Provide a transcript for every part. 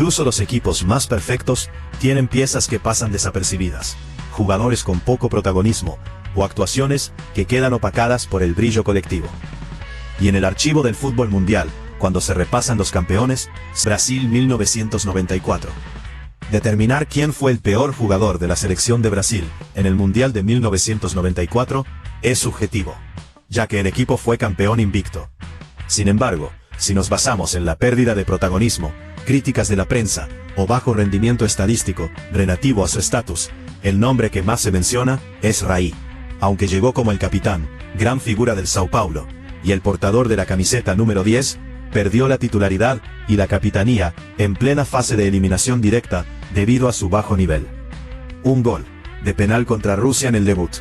Incluso los equipos más perfectos tienen piezas que pasan desapercibidas, jugadores con poco protagonismo, o actuaciones que quedan opacadas por el brillo colectivo. Y en el archivo del fútbol mundial, cuando se repasan los campeones, Brasil 1994. Determinar quién fue el peor jugador de la selección de Brasil en el Mundial de 1994 es subjetivo, ya que el equipo fue campeón invicto. Sin embargo, si nos basamos en la pérdida de protagonismo, críticas de la prensa, o bajo rendimiento estadístico relativo a su estatus, el nombre que más se menciona es Raí. Aunque llegó como el capitán, gran figura del Sao Paulo, y el portador de la camiseta número 10, perdió la titularidad y la capitanía en plena fase de eliminación directa debido a su bajo nivel. Un gol de penal contra Rusia en el debut.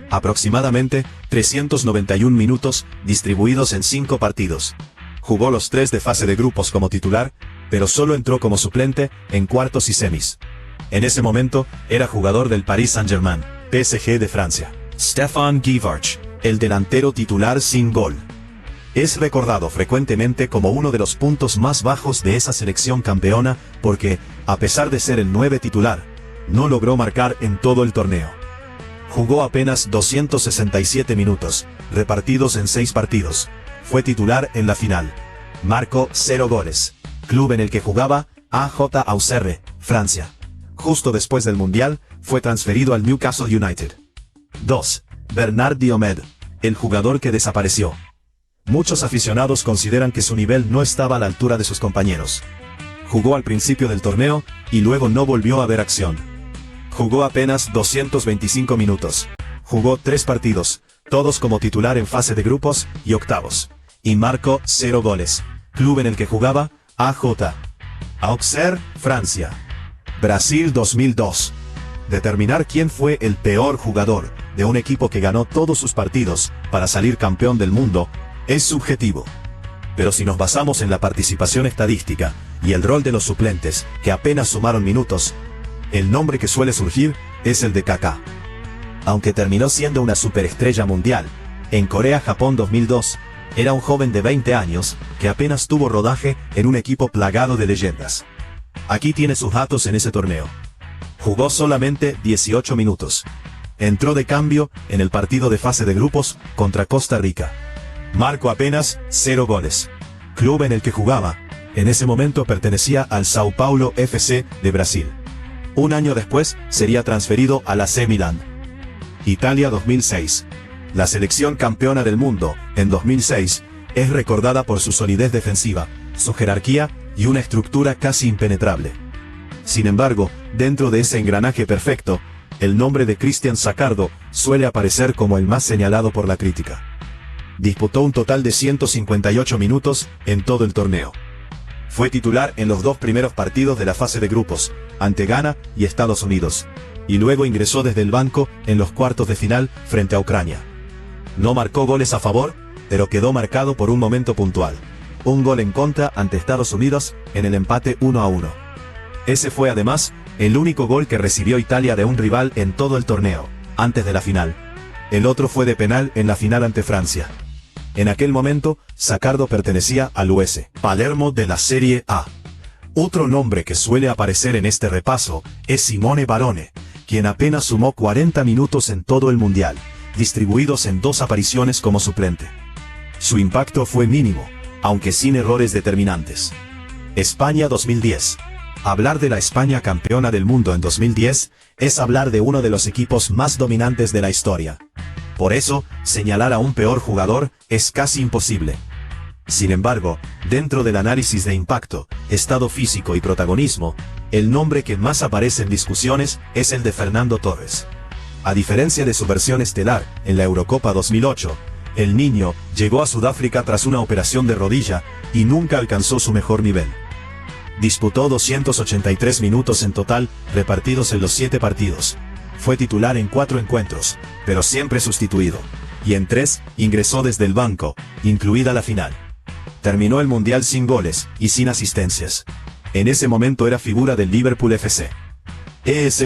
Aproximadamente 391 minutos distribuidos en 5 partidos. Jugó los 3 de fase de grupos como titular, pero solo entró como suplente en cuartos y semis. En ese momento era jugador del Paris Saint-Germain, PSG de Francia. Stefan Givarch, el delantero titular sin gol. Es recordado frecuentemente como uno de los puntos más bajos de esa selección campeona porque, a pesar de ser el 9 titular, no logró marcar en todo el torneo. Jugó apenas 267 minutos, repartidos en 6 partidos. Fue titular en la final. Marcó 0 goles. Club en el que jugaba, AJ Auxerre, Francia. Justo después del Mundial, fue transferido al Newcastle United. 2. Bernard Diomede, el jugador que desapareció. Muchos aficionados consideran que su nivel no estaba a la altura de sus compañeros. Jugó al principio del torneo, y luego no volvió a ver acción. Jugó apenas 225 minutos. Jugó 3 partidos, todos como titular en fase de grupos y octavos. Y marcó 0 goles. Club en el que jugaba, AJ Auxerre, Francia. Brasil 2002. Determinar quién fue el peor jugador de un equipo que ganó todos sus partidos para salir campeón del mundo es subjetivo. Pero si nos basamos en la participación estadística y el rol de los suplentes, que apenas sumaron minutos, el nombre que suele surgir es el de Kaká. Aunque terminó siendo una superestrella mundial, en Corea-Japón 2002, era un joven de 20 años que apenas tuvo rodaje en un equipo plagado de leyendas. Aquí tiene sus datos en ese torneo. Jugó solamente 18 minutos. Entró de cambio en el partido de fase de grupos contra Costa Rica. Marcó apenas 0 goles. Club en el que jugaba, en ese momento pertenecía al Sao Paulo FC de Brasil. Un año después sería transferido al AC Milan. Italia 2006. La selección campeona del mundo, en 2006, es recordada por su solidez defensiva, su jerarquía y una estructura casi impenetrable. Sin embargo, dentro de ese engranaje perfecto, el nombre de Cristian Saccardo suele aparecer como el más señalado por la crítica. Disputó un total de 158 minutos en todo el torneo. Fue titular en los 2 primeros partidos de la fase de grupos, ante Ghana y Estados Unidos, y luego ingresó desde el banco en los cuartos de final frente a Ucrania. No marcó goles a favor, pero quedó marcado por un momento puntual. Un gol en contra ante Estados Unidos en el empate 1-1. Ese fue además el único gol que recibió Italia de un rival en todo el torneo, antes de la final. El otro fue de penal en la final ante Francia. En aquel momento, Saccardo pertenecía al US Palermo de la Serie A. Otro nombre que suele aparecer en este repaso es Simone Barone, quien apenas sumó 40 minutos en todo el Mundial, distribuidos en 2 apariciones como suplente. Su impacto fue mínimo, aunque sin errores determinantes. España 2010. Hablar de la España campeona del mundo en 2010 es hablar de uno de los equipos más dominantes de la historia. Por eso, señalar a un peor jugador es casi imposible. Sin embargo, dentro del análisis de impacto, estado físico y protagonismo, el nombre que más aparece en discusiones es el de Fernando Torres. A diferencia de su versión estelar en la Eurocopa 2008, el niño llegó a Sudáfrica tras una operación de rodilla y nunca alcanzó su mejor nivel. Disputó 283 minutos en total, repartidos en los 7 partidos. Fue titular en 4 encuentros, pero siempre sustituido. Y en 3, ingresó desde el banco, incluida la final. Terminó el Mundial sin goles y sin asistencias. En ese momento era figura del Liverpool FC.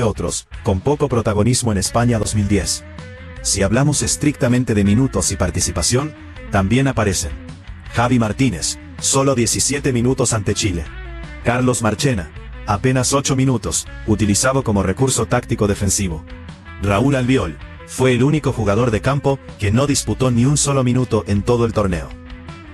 Otros, con poco protagonismo en España 2010. Si hablamos estrictamente de minutos y participación, también aparecen. Javi Martínez, solo 17 minutos ante Chile. Carlos Marchena, apenas 8 minutos, utilizado como recurso táctico defensivo. Raúl Albiol, fue el único jugador de campo que no disputó ni un solo minuto en todo el torneo.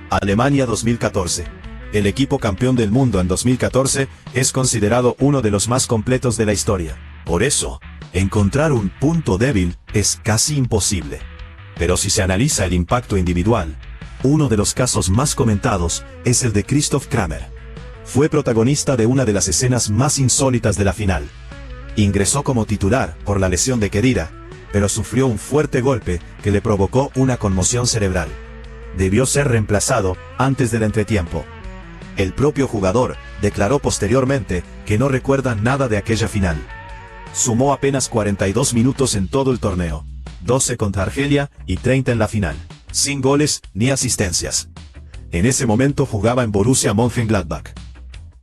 Alemania 2014. El equipo campeón del mundo en 2014 es considerado uno de los más completos de la historia. Por eso, encontrar un punto débil es casi imposible. Pero si se analiza el impacto individual, uno de los casos más comentados es el de Christoph Kramer. Fue protagonista de una de las escenas más insólitas de la final. Ingresó como titular por la lesión de Khedira, pero sufrió un fuerte golpe que le provocó una conmoción cerebral. Debió ser reemplazado antes del entretiempo. El propio jugador declaró posteriormente que no recuerda nada de aquella final. Sumó apenas 42 minutos en todo el torneo, 12 contra Argelia y 30 en la final, sin goles ni asistencias. En ese momento jugaba en Borussia Mönchengladbach.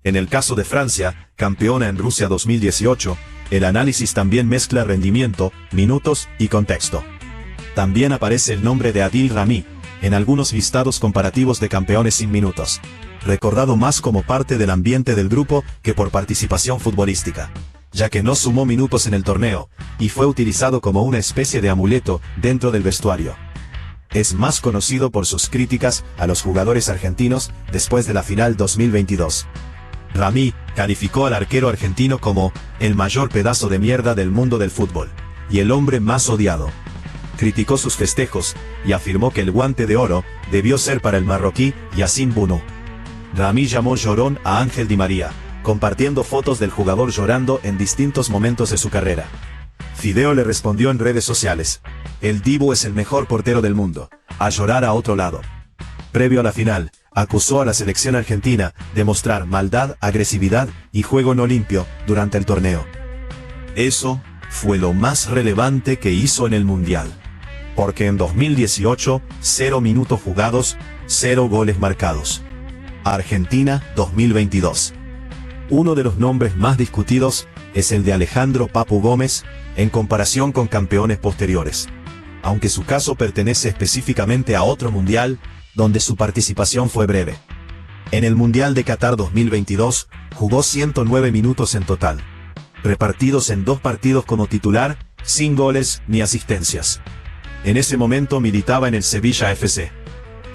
En el caso de Francia, campeona en Rusia 2018, el análisis también mezcla rendimiento, minutos y contexto. También aparece el nombre de Adil Rami en algunos listados comparativos de campeones sin minutos, recordado más como parte del ambiente del grupo que por participación futbolística, ya que no sumó minutos en el torneo, y fue utilizado como una especie de amuleto dentro del vestuario. Es más conocido por sus críticas a los jugadores argentinos después de la final 2022. Rami calificó al arquero argentino como el mayor pedazo de mierda del mundo del fútbol, y el hombre más odiado. Criticó sus festejos, y afirmó que el guante de oro debió ser para el marroquí Yacine Bounou. Rami llamó llorón a Ángel Di María, compartiendo fotos del jugador llorando en distintos momentos de su carrera. Fideo le respondió en redes sociales: el Dibu es el mejor portero del mundo, a llorar a otro lado. Previo a la final, acusó a la selección argentina de mostrar maldad, agresividad y juego no limpio durante el torneo. Eso fue lo más relevante que hizo en el Mundial. Porque en 2018, 0 minutos jugados, 0 goles marcados. Argentina 2022. Uno de los nombres más discutidos es el de Alejandro Papu Gómez, en comparación con campeones posteriores. Aunque su caso pertenece específicamente a otro mundial, donde su participación fue breve. En el Mundial de Qatar 2022, jugó 109 minutos en total, repartidos en 2 partidos como titular, sin goles ni asistencias. En ese momento militaba en el Sevilla FC.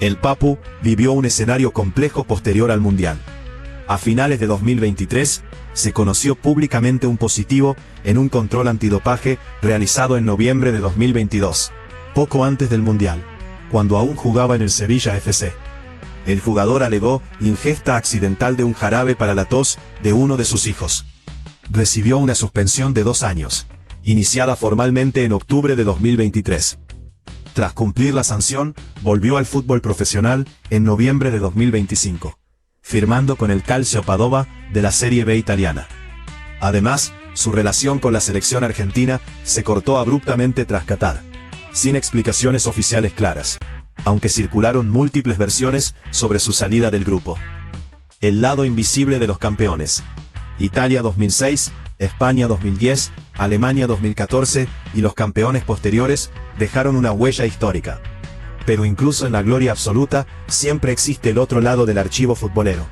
El Papu vivió un escenario complejo posterior al Mundial. A finales de 2023, se conoció públicamente un positivo en un control antidopaje realizado en noviembre de 2022, poco antes del Mundial, cuando aún jugaba en el Sevilla FC. El jugador alegó ingesta accidental de un jarabe para la tos de uno de sus hijos. Recibió una suspensión de 2 años, iniciada formalmente en octubre de 2023. Tras cumplir la sanción, volvió al fútbol profesional en noviembre de 2025, firmando con el Calcio Padova de la Serie B italiana. Además, su relación con la selección argentina se cortó abruptamente tras Qatar, sin explicaciones oficiales claras, aunque circularon múltiples versiones sobre su salida del grupo. El lado invisible de los campeones. Italia 2006, España 2010, Alemania 2014 y los campeones posteriores dejaron una huella histórica. Pero incluso en la gloria absoluta, siempre existe el otro lado del archivo futbolero.